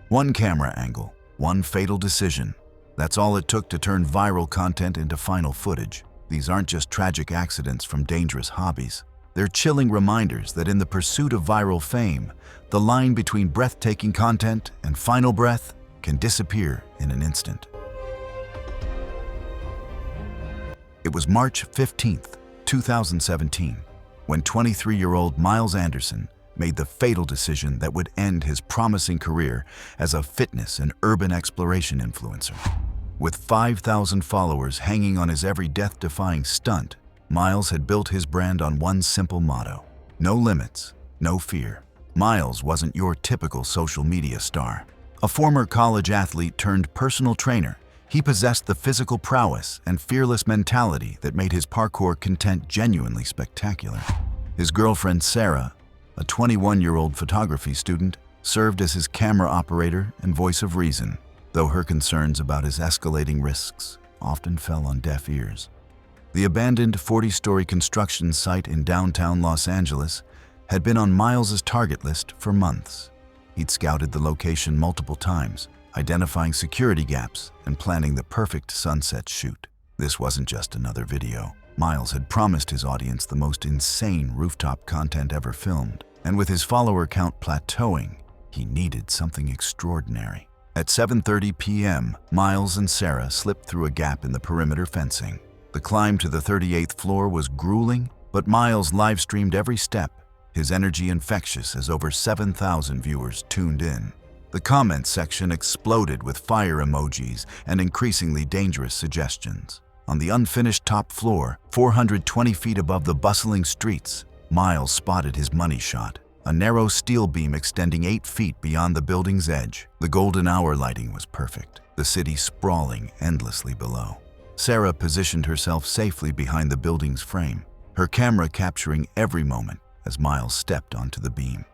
One camera angle, one fatal decision. That's all it took to turn viral content into final footage. These aren't just tragic accidents from dangerous hobbies. They're chilling reminders that in the pursuit of viral fame, the line between breathtaking content and final breath can disappear in an instant. It was March 15th, 2017, when 23-year-old Miles Anderson made the fatal decision that would end his promising career as a fitness and urban exploration influencer. With 5,000 followers hanging on his every death-defying stunt, Miles had built his brand on one simple motto: no limits, no fear. Miles wasn't your typical social media star. A former college athlete turned personal trainer, he possessed the physical prowess and fearless mentality that made his parkour content genuinely spectacular. His girlfriend Sarah, a 21-year-old photography student, served as his camera operator and voice of reason, though her concerns about his escalating risks often fell on deaf ears. The abandoned 40-story construction site in downtown Los Angeles had been on Miles's target list for months. He'd scouted the location multiple times, identifying security gaps and planning the perfect sunset shoot. This wasn't just another video. Miles had promised his audience the most insane rooftop content ever filmed, and with his follower count plateauing, he needed something extraordinary. At 7:30 p.m., Miles and Sarah slipped through a gap in the perimeter fencing. The climb to the 38th floor was grueling, but Miles live-streamed every step, his energy infectious as over 7,000 viewers tuned in. The comments section exploded with fire emojis and increasingly dangerous suggestions. On the unfinished top floor, 420 feet above the bustling streets, Miles spotted his money shot. A narrow steel beam extending 8 feet beyond the building's edge. The golden hour lighting was perfect, the city sprawling endlessly below. Sarah positioned herself safely behind the building's frame, her camera capturing every moment as Miles stepped onto the beam.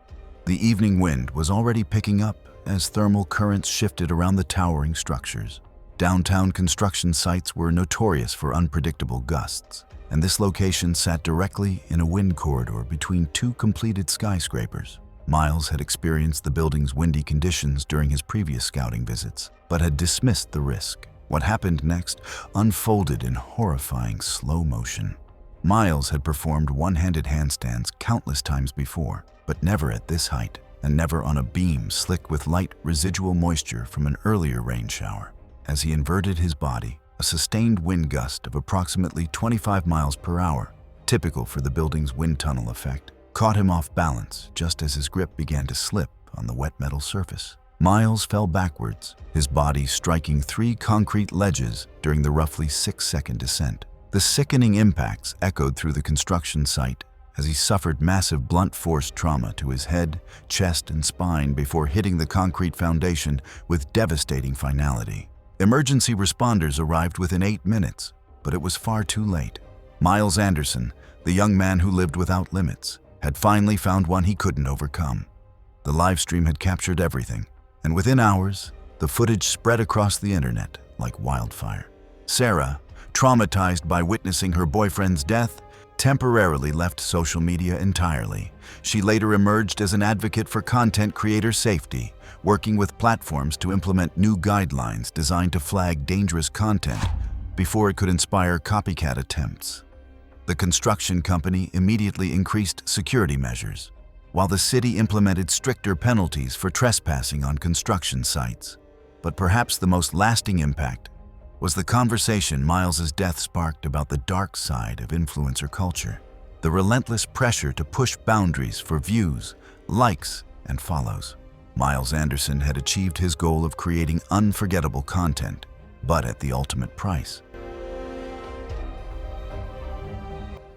The evening wind was already picking up as thermal currents shifted around the towering structures. Downtown construction sites were notorious for unpredictable gusts, and this location sat directly in a wind corridor between two completed skyscrapers. Miles had experienced the building's windy conditions during his previous scouting visits, but had dismissed the risk. What happened next unfolded in horrifying slow motion. Miles had performed one-handed handstands countless times before, but never at this height, and never on a beam slick with light residual moisture from an earlier rain shower. As he inverted his body, a sustained wind gust of approximately 25 miles per hour, typical for the building's wind tunnel effect, caught him off balance just as his grip began to slip on the wet metal surface. Miles fell backwards, his body striking 3 concrete ledges during the roughly 6-second descent. The sickening impacts echoed through the construction site as he suffered massive blunt force trauma to his head, chest, and spine before hitting the concrete foundation with devastating finality. Emergency responders arrived within 8 minutes, but it was far too late. Miles Anderson, the young man who lived without limits, had finally found one he couldn't overcome. The live stream had captured everything, and within hours, the footage spread across the internet like wildfire. Sarah, traumatized by witnessing her boyfriend's death, temporarily left social media entirely. She later emerged as an advocate for content creator safety, working with platforms to implement new guidelines designed to flag dangerous content before it could inspire copycat attempts. The construction company immediately increased security measures, while the city implemented stricter penalties for trespassing on construction sites. But perhaps the most lasting impact was the conversation Miles's death sparked about the dark side of influencer culture, the relentless pressure to push boundaries for views, likes, and follows. Miles Anderson had achieved his goal of creating unforgettable content, but at the ultimate price.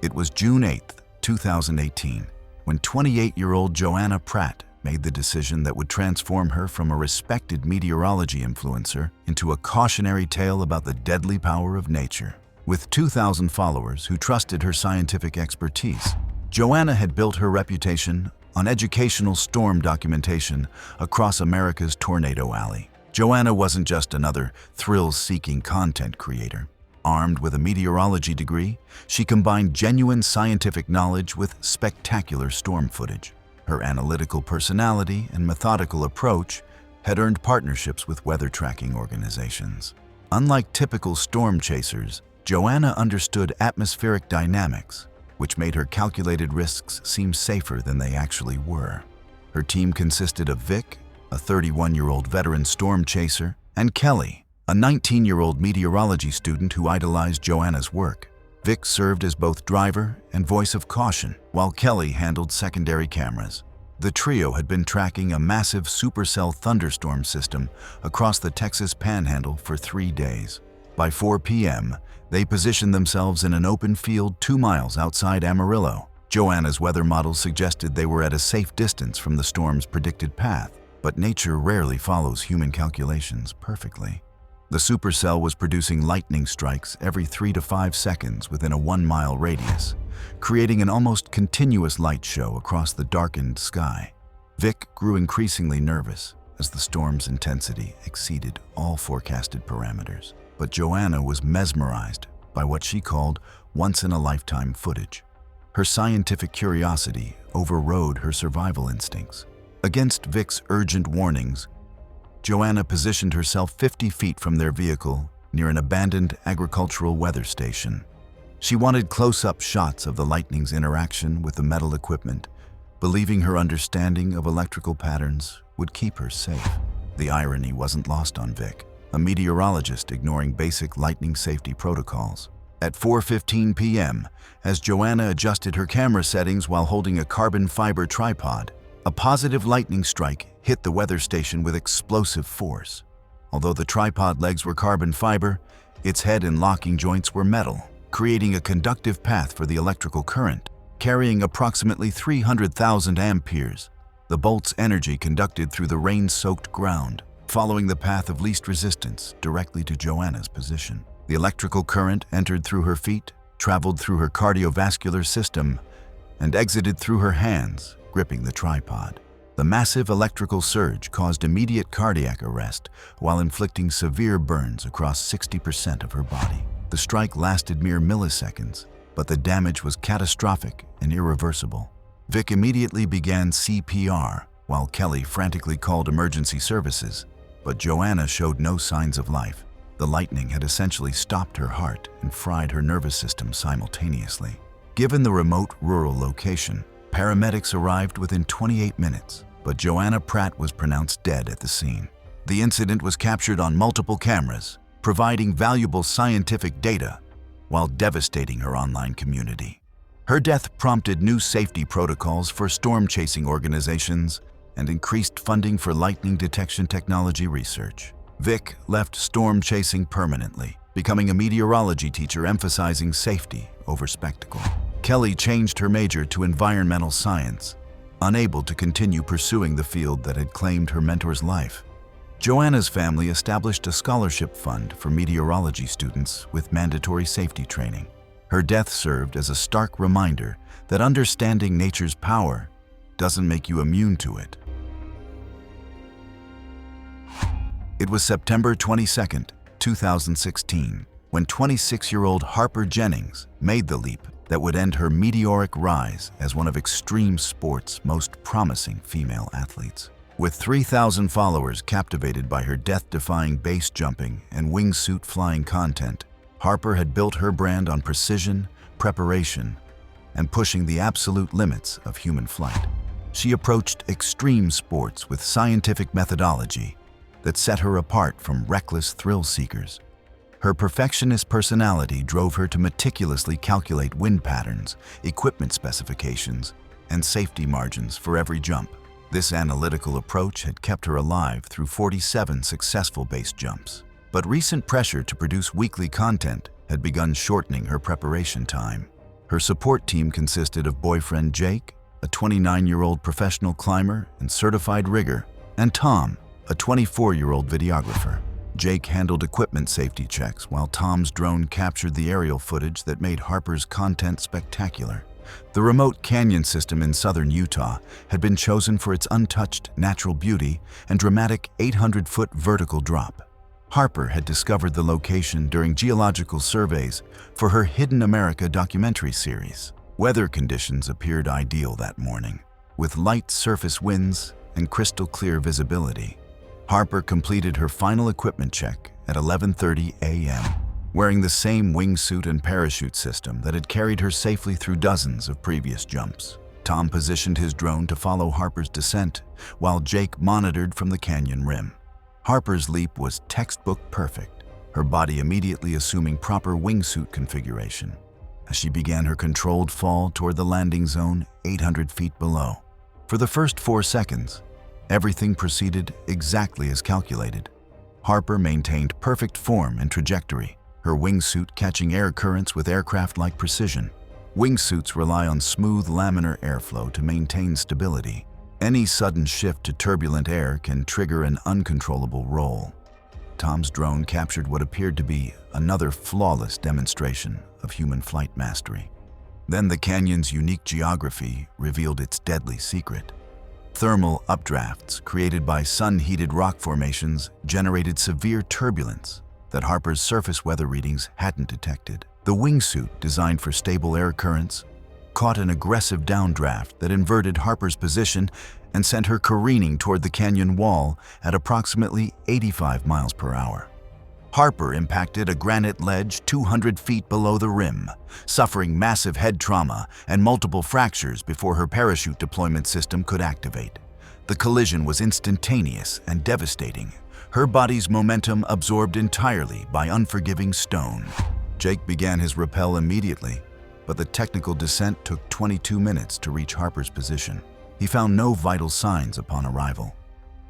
It was June 8, 2018, when 28-year-old Joanna Pratt made the decision that would transform her from a respected meteorology influencer into a cautionary tale about the deadly power of nature. With 2,000 followers who trusted her scientific expertise, Joanna had built her reputation on educational storm documentation across America's Tornado Alley. Joanna wasn't just another thrill-seeking content creator. Armed with a meteorology degree, she combined genuine scientific knowledge with spectacular storm footage. Her analytical personality and methodical approach had earned partnerships with weather tracking organizations. Unlike typical storm chasers, Joanna understood atmospheric dynamics, which made her calculated risks seem safer than they actually were. Her team consisted of Vic, a 31-year-old veteran storm chaser, and Kelly, a 19-year-old meteorology student who idolized Joanna's work. Vic served as both driver and voice of caution, while Kelly handled secondary cameras. The trio had been tracking a massive supercell thunderstorm system across the Texas Panhandle for 3 days. By 4 p.m., they positioned themselves in an open field 2 miles outside Amarillo. Joanna's weather models suggested they were at a safe distance from the storm's predicted path, but nature rarely follows human calculations perfectly. The supercell was producing lightning strikes every 3 to 5 seconds within a 1-mile radius, creating an almost continuous light show across the darkened sky. Vic grew increasingly nervous as the storm's intensity exceeded all forecasted parameters. But Joanna was mesmerized by what she called once-in-a-lifetime footage. Her scientific curiosity overrode her survival instincts. Against Vic's urgent warnings, Joanna positioned herself 50 feet from their vehicle near an abandoned agricultural weather station. She wanted close-up shots of the lightning's interaction with the metal equipment, believing her understanding of electrical patterns would keep her safe. The irony wasn't lost on Vic, a meteorologist ignoring basic lightning safety protocols. At 4:15 p.m., as Joanna adjusted her camera settings while holding a carbon fiber tripod, a positive lightning strike hit the weather station with explosive force. Although the tripod legs were carbon fiber, its head and locking joints were metal, creating a conductive path for the electrical current. Carrying approximately 300,000 amperes, the bolt's energy conducted through the rain-soaked ground, following the path of least resistance directly to Joanna's position. The electrical current entered through her feet, traveled through her cardiovascular system, and exited through her hands, gripping the tripod. The massive electrical surge caused immediate cardiac arrest while inflicting severe burns across 60% of her body. The strike lasted mere milliseconds, but the damage was catastrophic and irreversible. Vic immediately began CPR, while Kelly frantically called emergency services, but Joanna showed no signs of life. The lightning had essentially stopped her heart and fried her nervous system simultaneously. Given the remote rural location, paramedics arrived within 28 minutes, but Joanna Pratt was pronounced dead at the scene. The incident was captured on multiple cameras, providing valuable scientific data while devastating her online community. Her death prompted new safety protocols for storm-chasing organizations and increased funding for lightning detection technology research. Vic left storm chasing permanently, becoming a meteorology teacher emphasizing safety over spectacle. Kelly changed her major to environmental science, unable to continue pursuing the field that had claimed her mentor's life. Joanna's family established a scholarship fund for meteorology students with mandatory safety training. Her death served as a stark reminder that understanding nature's power doesn't make you immune to it. It was September 22, 2016, when 26-year-old Harper Jennings made the leap that would end her meteoric rise as one of extreme sport's most promising female athletes. With 3,000 followers captivated by her death-defying base jumping and wingsuit flying content, Harper had built her brand on precision, preparation, and pushing the absolute limits of human flight. She approached extreme sports with scientific methodology that set her apart from reckless thrill seekers. Her perfectionist personality drove her to meticulously calculate wind patterns, equipment specifications, and safety margins for every jump. This analytical approach had kept her alive through 47 successful base jumps. But recent pressure to produce weekly content had begun shortening her preparation time. Her support team consisted of boyfriend Jake, a 29-year-old professional climber and certified rigger, and Tom, a 24-year-old videographer. Jake handled equipment safety checks while Tom's drone captured the aerial footage that made Harper's content spectacular. The remote canyon system in southern Utah had been chosen for its untouched natural beauty and dramatic 800-foot vertical drop. Harper had discovered the location during geological surveys for her Hidden America documentary series. Weather conditions appeared ideal that morning, with light surface winds and crystal clear visibility. Harper completed her final equipment check at 11:30 a.m., wearing the same wingsuit and parachute system that had carried her safely through dozens of previous jumps. Tom positioned his drone to follow Harper's descent, while Jake monitored from the canyon rim. Harper's leap was textbook perfect, her body immediately assuming proper wingsuit configuration as she began her controlled fall toward the landing zone 800 feet below. For the first 4 seconds, everything proceeded exactly as calculated. Harper maintained perfect form and trajectory, her wingsuit catching air currents with aircraft-like precision. Wingsuits rely on smooth laminar airflow to maintain stability. Any sudden shift to turbulent air can trigger an uncontrollable roll. Tom's drone captured what appeared to be another flawless demonstration of human flight mastery. Then the canyon's unique geography revealed its deadly secret. Thermal updrafts created by sun-heated rock formations generated severe turbulence that Harper's surface weather readings hadn't detected. The wingsuit, designed for stable air currents, caught an aggressive downdraft that inverted Harper's position and sent her careening toward the canyon wall at approximately 85 miles per hour. Harper impacted a granite ledge 200 feet below the rim, suffering massive head trauma and multiple fractures before her parachute deployment system could activate. The collision was instantaneous and devastating, her body's momentum absorbed entirely by unforgiving stone. Jake began his rappel immediately, but the technical descent took 22 minutes to reach Harper's position. He found no vital signs upon arrival.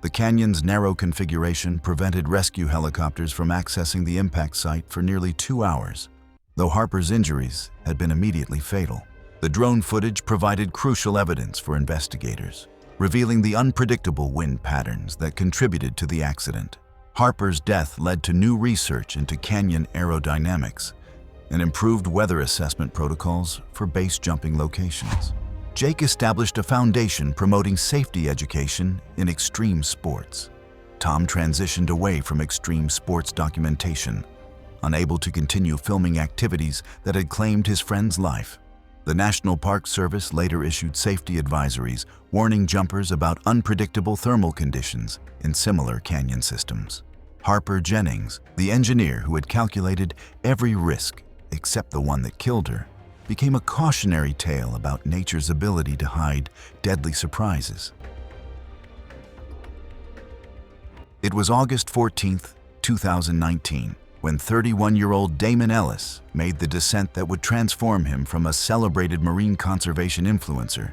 The canyon's narrow configuration prevented rescue helicopters from accessing the impact site for nearly 2 hours, though Harper's injuries had been immediately fatal. The drone footage provided crucial evidence for investigators, revealing the unpredictable wind patterns that contributed to the accident. Harper's death led to new research into canyon aerodynamics and improved weather assessment protocols for base jumping locations. Jake established a foundation promoting safety education in extreme sports. Tom transitioned away from extreme sports documentation, unable to continue filming activities that had claimed his friend's life. The National Park Service later issued safety advisories warning jumpers about unpredictable thermal conditions in similar canyon systems. Harper Jennings, the engineer who had calculated every risk except the one that killed her, became a cautionary tale about nature's ability to hide deadly surprises. It was August 14, 2019, when 31-year-old Damon Ellis made the descent that would transform him from a celebrated marine conservation influencer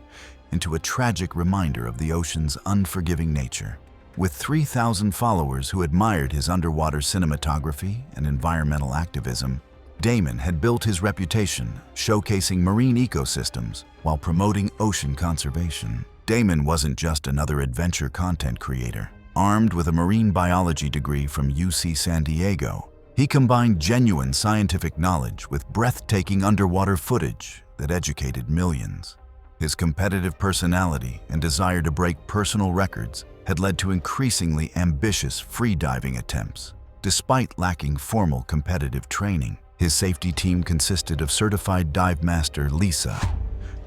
into a tragic reminder of the ocean's unforgiving nature. With 3,000 followers who admired his underwater cinematography and environmental activism, Damon had built his reputation showcasing marine ecosystems while promoting ocean conservation. Damon wasn't just another adventure content creator. Armed with a marine biology degree from UC San Diego, he combined genuine scientific knowledge with breathtaking underwater footage that educated millions. His competitive personality and desire to break personal records had led to increasingly ambitious free-diving attempts. Despite lacking formal competitive training, his safety team consisted of certified dive master Lisa,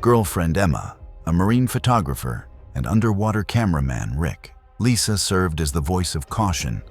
girlfriend Emma, a marine photographer, and underwater cameraman Rick. Lisa served as the voice of caution,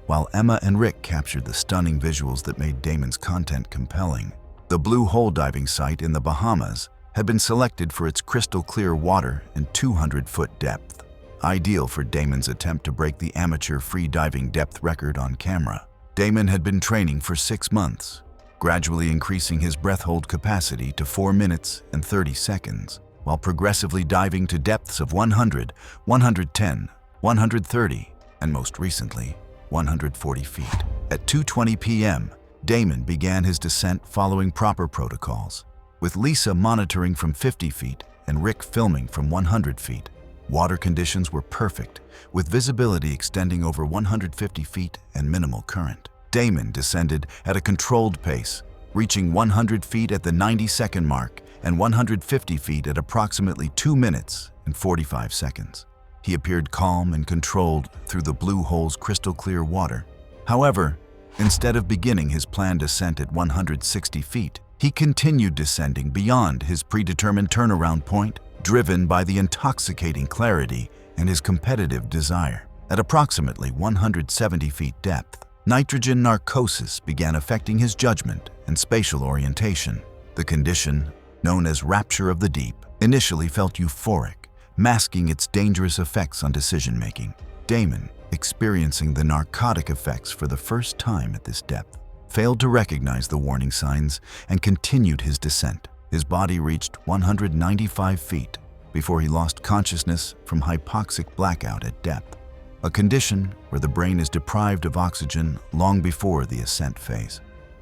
while Emma and Rick captured the stunning visuals that made Damon's content compelling. The Blue Hole diving site in the Bahamas had been selected for its crystal-clear water and 200-foot depth, ideal for Damon's attempt to break the amateur free-diving depth record on camera. Damon had been training for 6 months, gradually increasing his breath hold capacity to 4 minutes and 30 seconds, while progressively diving to depths of 100, 110, 130, and most recently, 140 feet. At 2:20 p.m., Damon began his descent following proper protocols, with Lisa monitoring from 50 feet and Rick filming from 100 feet. Water conditions were perfect, with visibility extending over 150 feet and minimal current. Damon descended at a controlled pace, reaching 100 feet at the 90-second mark and 150 feet at approximately 2 minutes and 45 seconds. He appeared calm and controlled through the Blue Hole's crystal-clear water. However, instead of beginning his planned descent at 160 feet, he continued descending beyond his predetermined turnaround point, driven by the intoxicating clarity and his competitive desire. At approximately 170 feet depth, nitrogen narcosis began affecting his judgment and spatial orientation. The condition, known as rapture of the deep, initially felt euphoric, masking its dangerous effects on decision-making. Damon, experiencing the narcotic effects for the first time at this depth, failed to recognize the warning signs and continued his descent. His body reached 195 feet before he lost consciousness from hypoxic blackout at depth, a condition where the brain is deprived of oxygen long before the ascent phase.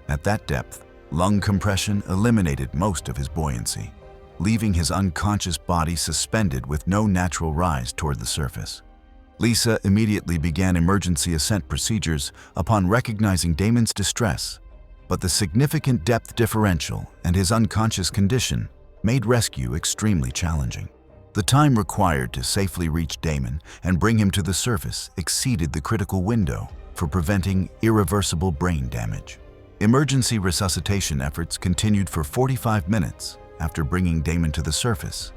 At that depth, lung compression eliminated most of his buoyancy, leaving his unconscious body suspended with no natural rise toward the surface. Lisa immediately began emergency ascent procedures upon recognizing Damon's distress, but the significant depth differential and his unconscious condition made rescue extremely challenging. The time required to safely reach Damon and bring him to the surface exceeded the critical window for preventing irreversible brain damage. Emergency resuscitation efforts continued for 45 minutes after bringing Damon to the surface,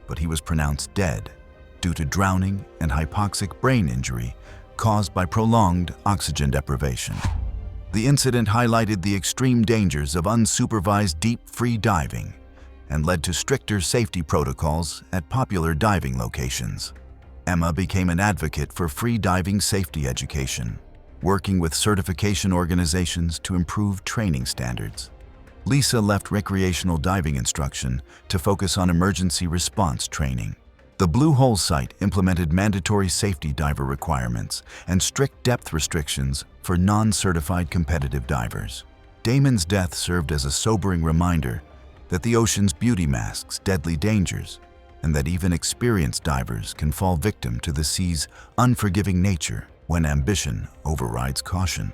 but he was pronounced dead due to drowning and hypoxic brain injury caused by prolonged oxygen deprivation. The incident highlighted the extreme dangers of unsupervised deep free diving and led to stricter safety protocols at popular diving locations. Emma became an advocate for free diving safety education, working with certification organizations to improve training standards. Lisa left recreational diving instruction to focus on emergency response training. The Blue Hole site implemented mandatory safety diver requirements and strict depth restrictions for non-certified competitive divers. Damon's death served as a sobering reminder that the ocean's beauty masks deadly dangers, and that even experienced divers can fall victim to the sea's unforgiving nature when ambition overrides caution.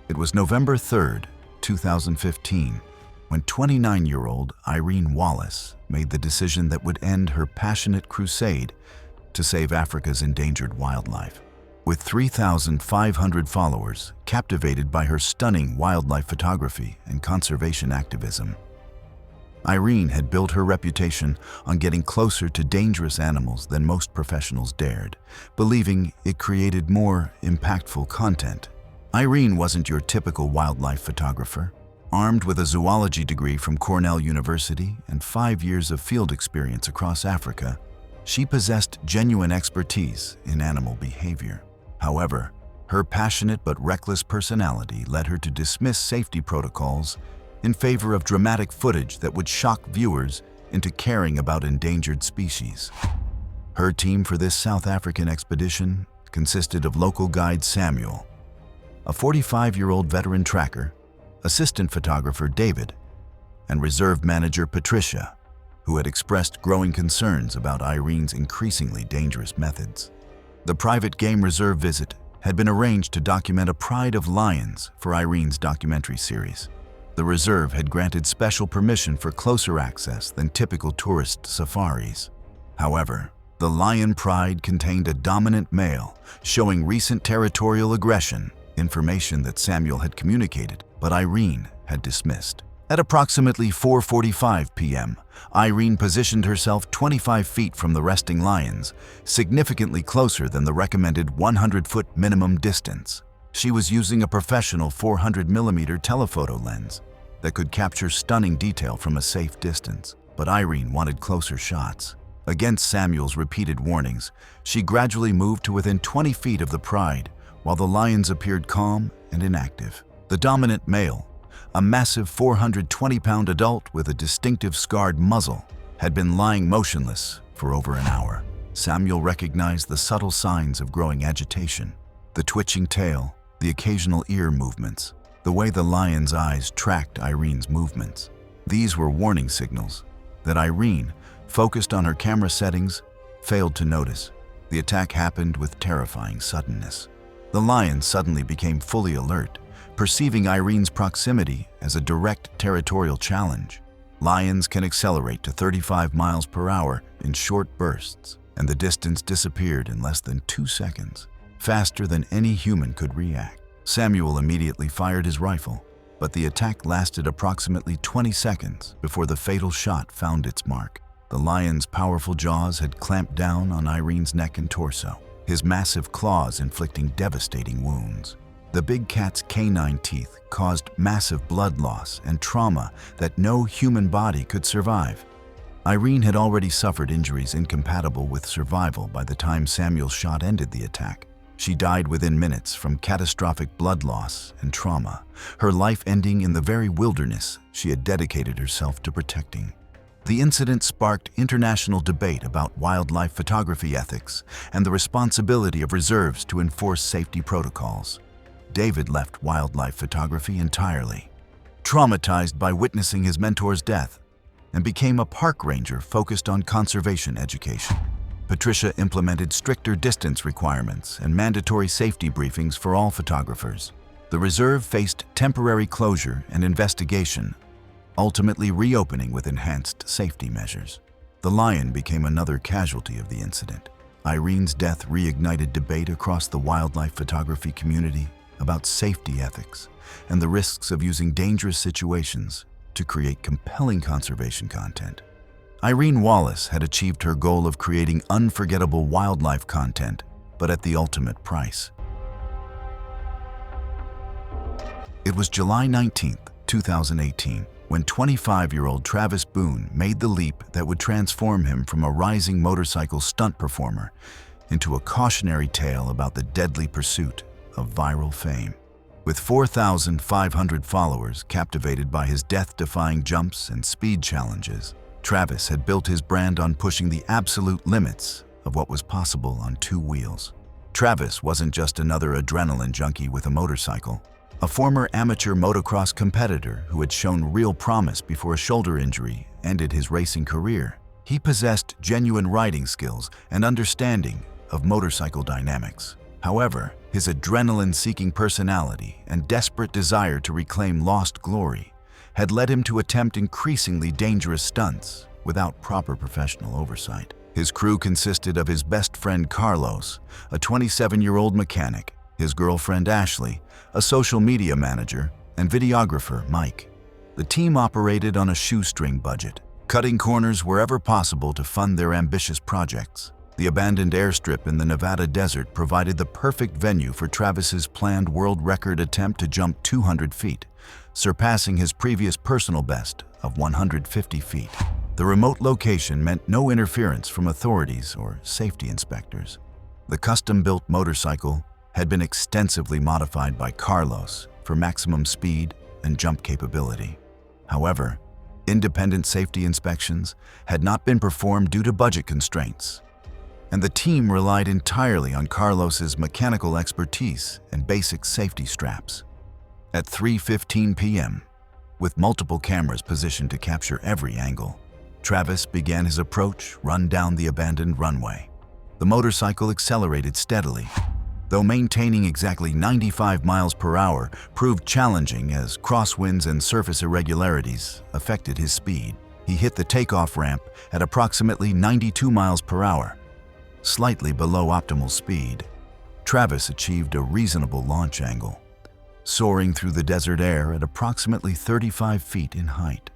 It was November 3rd, 2015, when 29-year-old Irene Wallace made the decision that would end her passionate crusade to save Africa's endangered wildlife. With 3,500 followers captivated by her stunning wildlife photography and conservation activism, Irene had built her reputation on getting closer to dangerous animals than most professionals dared, believing it created more impactful content. Irene wasn't your typical wildlife photographer. Armed with a zoology degree from Cornell University and 5 years of field experience across Africa, she possessed genuine expertise in animal behavior. However, her passionate but reckless personality led her to dismiss safety protocols in favor of dramatic footage that would shock viewers into caring about endangered species. Her team for this South African expedition consisted of local guide Samuel, a 45-year-old veteran tracker, assistant photographer David, and reserve manager Patricia, who had expressed growing concerns about Irene's increasingly dangerous methods. The private game reserve visit had been arranged to document a pride of lions for Irene's documentary series. The reserve had granted special permission for closer access than typical tourist safaris. However, the lion pride contained a dominant male showing recent territorial aggression, information that Samuel had communicated, but Irene had dismissed. At approximately 4:45 p.m., Irene positioned herself 25 feet from the resting lions, significantly closer than the recommended 100-foot minimum distance. She was using a professional 400mm telephoto lens that could capture stunning detail from a safe distance, but Irene wanted closer shots. Against Samuel's repeated warnings, she gradually moved to within 20 feet of the pride, while the lions appeared calm and inactive. The dominant male, a massive 420-pound adult with a distinctive scarred muzzle, had been lying motionless for over an hour. Samuel recognized the subtle signs of growing agitation: the twitching tail, the occasional ear movements, the way the lion's eyes tracked Irene's movements. These were warning signals that Irene, focused on her camera settings, failed to notice. The attack happened with terrifying suddenness. The lion suddenly became fully alert, perceiving Irene's proximity as a direct territorial challenge. Lions can accelerate to 35 miles per hour in short bursts, and the distance disappeared in less than 2 seconds, faster than any human could react. Samuel immediately fired his rifle, but the attack lasted approximately 20 seconds before the fatal shot found its mark. The lion's powerful jaws had clamped down on Irene's neck and torso, his massive claws inflicting devastating wounds. The big cat's canine teeth caused massive blood loss and trauma that no human body could survive. Irene had already suffered injuries incompatible with survival by the time Samuel's shot ended the attack. She died within minutes from catastrophic blood loss and trauma, her life ending in the very wilderness she had dedicated herself to protecting. The incident sparked international debate about wildlife photography ethics and the responsibility of reserves to enforce safety protocols. David left wildlife photography entirely, traumatized by witnessing his mentor's death, and became a park ranger focused on conservation education. Patricia implemented stricter distance requirements and mandatory safety briefings for all photographers. The reserve faced temporary closure and investigation, ultimately reopening with enhanced safety measures. The lion became another casualty of the incident. Irene's death reignited debate across the wildlife photography community about safety ethics and the risks of using dangerous situations to create compelling conservation content. Irene Wallace had achieved her goal of creating unforgettable wildlife content, but at the ultimate price. It was July 19, 2018, when 25-year-old Travis Boone made the leap that would transform him from a rising motorcycle stunt performer into a cautionary tale about the deadly pursuit of viral fame. With 4,500 followers captivated by his death-defying jumps and speed challenges, Travis had built his brand on pushing the absolute limits of what was possible on two wheels. Travis wasn't just another adrenaline junkie with a motorcycle. A former amateur motocross competitor who had shown real promise before a shoulder injury ended his racing career. He possessed genuine riding skills and understanding of motorcycle dynamics. However, his adrenaline-seeking personality and desperate desire to reclaim lost glory had led him to attempt increasingly dangerous stunts without proper professional oversight. His crew consisted of his best friend Carlos, a 27-year-old mechanic, his girlfriend Ashley, a social media manager, and videographer Mike. The team operated on a shoestring budget, cutting corners wherever possible to fund their ambitious projects. The abandoned airstrip in the Nevada desert provided the perfect venue for Travis's planned world record attempt to jump 200 feet, surpassing his previous personal best of 150 feet. The remote location meant no interference from authorities or safety inspectors. The custom-built motorcycle had been extensively modified by Carlos for maximum speed and jump capability. However, independent safety inspections had not been performed due to budget constraints, and the team relied entirely on Carlos's mechanical expertise and basic safety straps. At 3:15 p.m., with multiple cameras positioned to capture every angle, Travis began his approach run down the abandoned runway. The motorcycle accelerated steadily, though maintaining exactly 95 miles per hour proved challenging as crosswinds and surface irregularities affected his speed. He hit the takeoff ramp at approximately 92 miles per hour, slightly below optimal speed. Travis achieved a reasonable launch angle, soaring through the desert air at approximately 35 feet in height.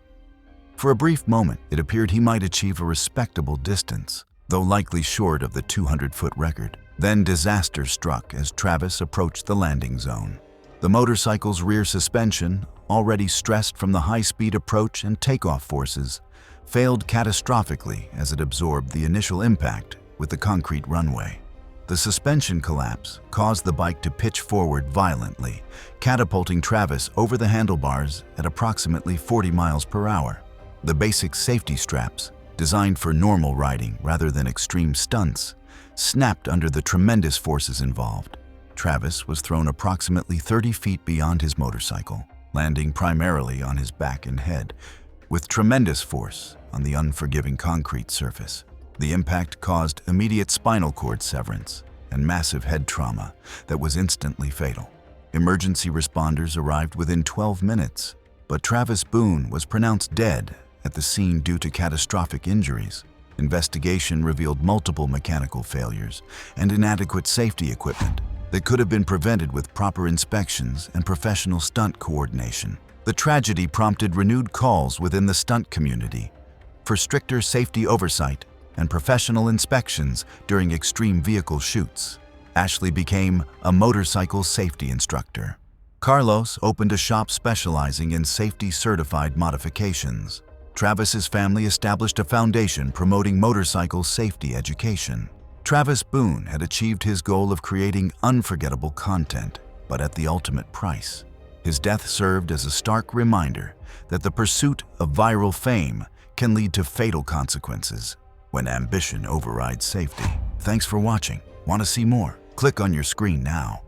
For a brief moment, it appeared he might achieve a respectable distance, though likely short of the 200-foot record. Then disaster struck as Travis approached the landing zone. The motorcycle's rear suspension, already stressed from the high-speed approach and takeoff forces, failed catastrophically as it absorbed the initial impact with the concrete runway. The suspension collapse caused the bike to pitch forward violently, catapulting Travis over the handlebars at approximately 40 miles per hour. The basic safety straps, designed for normal riding rather than extreme stunts, snapped under the tremendous forces involved. Travis was thrown approximately 30 feet beyond his motorcycle, landing primarily on his back and head, with tremendous force on the unforgiving concrete surface. The impact caused immediate spinal cord severance and massive head trauma that was instantly fatal. Emergency responders arrived within 12 minutes, but Travis Boone was pronounced dead at the scene due to catastrophic injuries. Investigation revealed multiple mechanical failures and inadequate safety equipment that could have been prevented with proper inspections and professional stunt coordination. The tragedy prompted renewed calls within the stunt community for stricter safety oversight and professional inspections during extreme vehicle shoots. Ashley became a motorcycle safety instructor. Carlos opened a shop specializing in safety-certified modifications. Travis's family established a foundation promoting motorcycle safety education. Travis Boone had achieved his goal of creating unforgettable content, but at the ultimate price. His death served as a stark reminder that the pursuit of viral fame can lead to fatal consequences when ambition overrides safety. Thanks for watching. Want to see more? Click on your screen now.